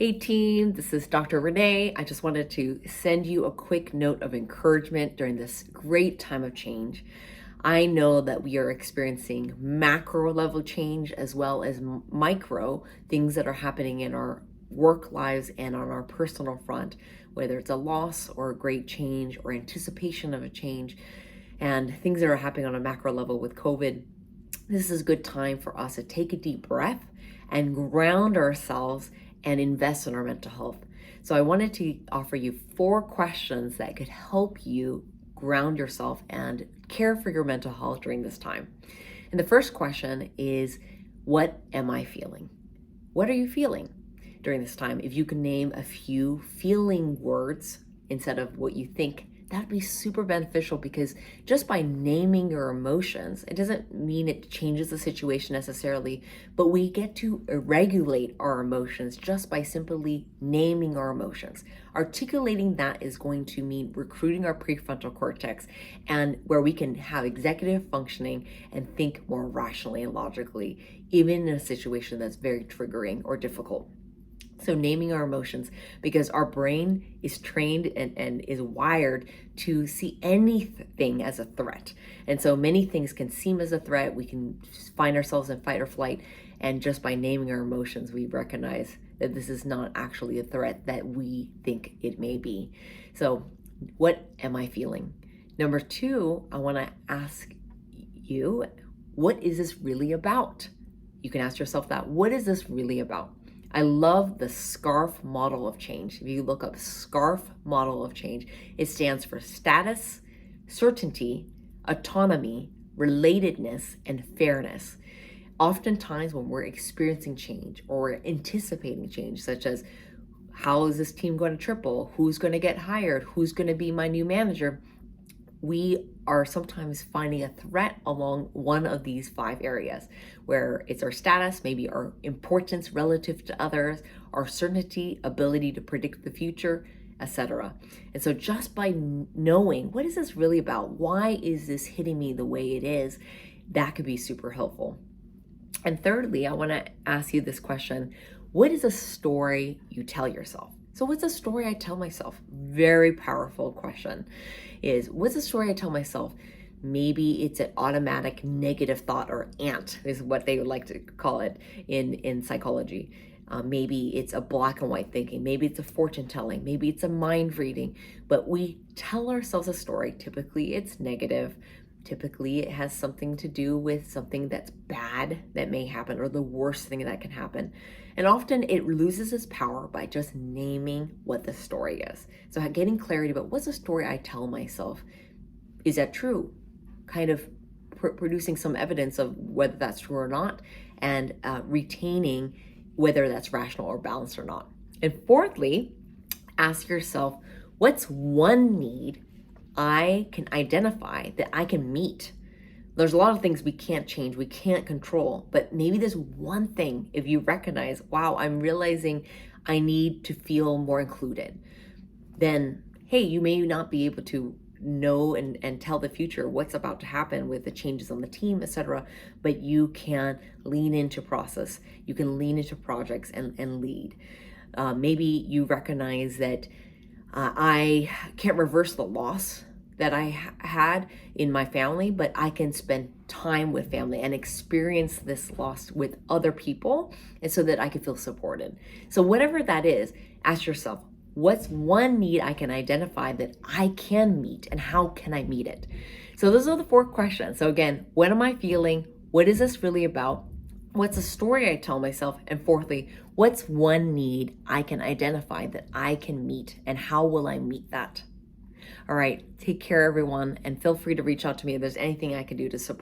Hey team, this is Dr. Renee. I just wanted to send you a quick note of encouragement during this great time of change. I know that we are experiencing macro level change as well as micro things that are happening in our work lives and on our personal front, whether it's a loss or a great change or anticipation of a change, and things that are happening on a macro level with COVID. This is a good time for us to take a deep breath and ground ourselves and invest in our mental health. So I wanted to offer you 4 questions that could help you ground yourself and care for your mental health during this time. And the first question is, what am I feeling? What are you feeling during this time? If you can name a few feeling words instead of what you think, that'd be super beneficial, because just by naming your emotions, it doesn't mean it changes the situation necessarily, but we get to regulate our emotions just by simply naming our emotions. Articulating that is going to mean recruiting our prefrontal cortex, and where we can have executive functioning and think more rationally and logically, even in a situation that's very triggering or difficult. So naming our emotions, because our brain is trained and is wired to see anything as a threat. And so many things can seem as a threat. We can find ourselves in fight or flight. And just by naming our emotions, we recognize that this is not actually a threat that we think it may be. So what am I feeling? Number 2, I want to ask you, what is this really about? You can ask yourself that. What is this really about? I love the SCARF model of change. If you look up SCARF model of change, it stands for status, certainty, autonomy, relatedness, and fairness. Oftentimes when we're experiencing change or we're anticipating change, such as how is this team going to triple? Who's going to get hired? Who's going to be my new manager? We are sometimes finding a threat along one of these 5 areas, where it's our status, maybe our importance relative to others, our certainty, ability to predict the future, etc. And so just by knowing, what is this really about? Why is this hitting me the way it is? That could be super helpful. And thirdly, I want to ask you this question. What is a story you tell yourself? So what's a story I tell myself? Very powerful question. What's a story I tell myself? Maybe it's an automatic negative thought, or ANT is what they would like to call it in psychology. Maybe it's a black and white thinking. Maybe it's a fortune telling. Maybe it's a mind reading. But we tell ourselves a story. Typically it's negative. Typically it has something to do with something that's bad that may happen, or the worst thing that can happen. And often it loses its power by just naming what the story is. So getting clarity about what's the story I tell myself. Is that true? Kind of producing some evidence of whether that's true or not, and retaining whether that's rational or balanced or not. And fourthly, ask yourself, what's one need I can identify that I can meet? There's a lot of things we can't change, we can't control, but maybe there's one thing, if you recognize, wow, I'm realizing I need to feel more included, then hey, you may not be able to know and tell the future what's about to happen with the changes on the team, etc., but you can lean into process, you can lean into projects and lead. Maybe you recognize that I can't reverse the loss that I had in my family, but I can spend time with family and experience this loss with other people, and so that I can feel supported. So whatever that is, ask yourself, what's one need I can identify that I can meet, and how can I meet it? So those are the 4 questions. So again, what am I feeling? What is this really about? What's a story I tell myself? And fourthly, what's one need I can identify that I can meet, and how will I meet that? All right, take care everyone, and feel free to reach out to me if there's anything I can do to support.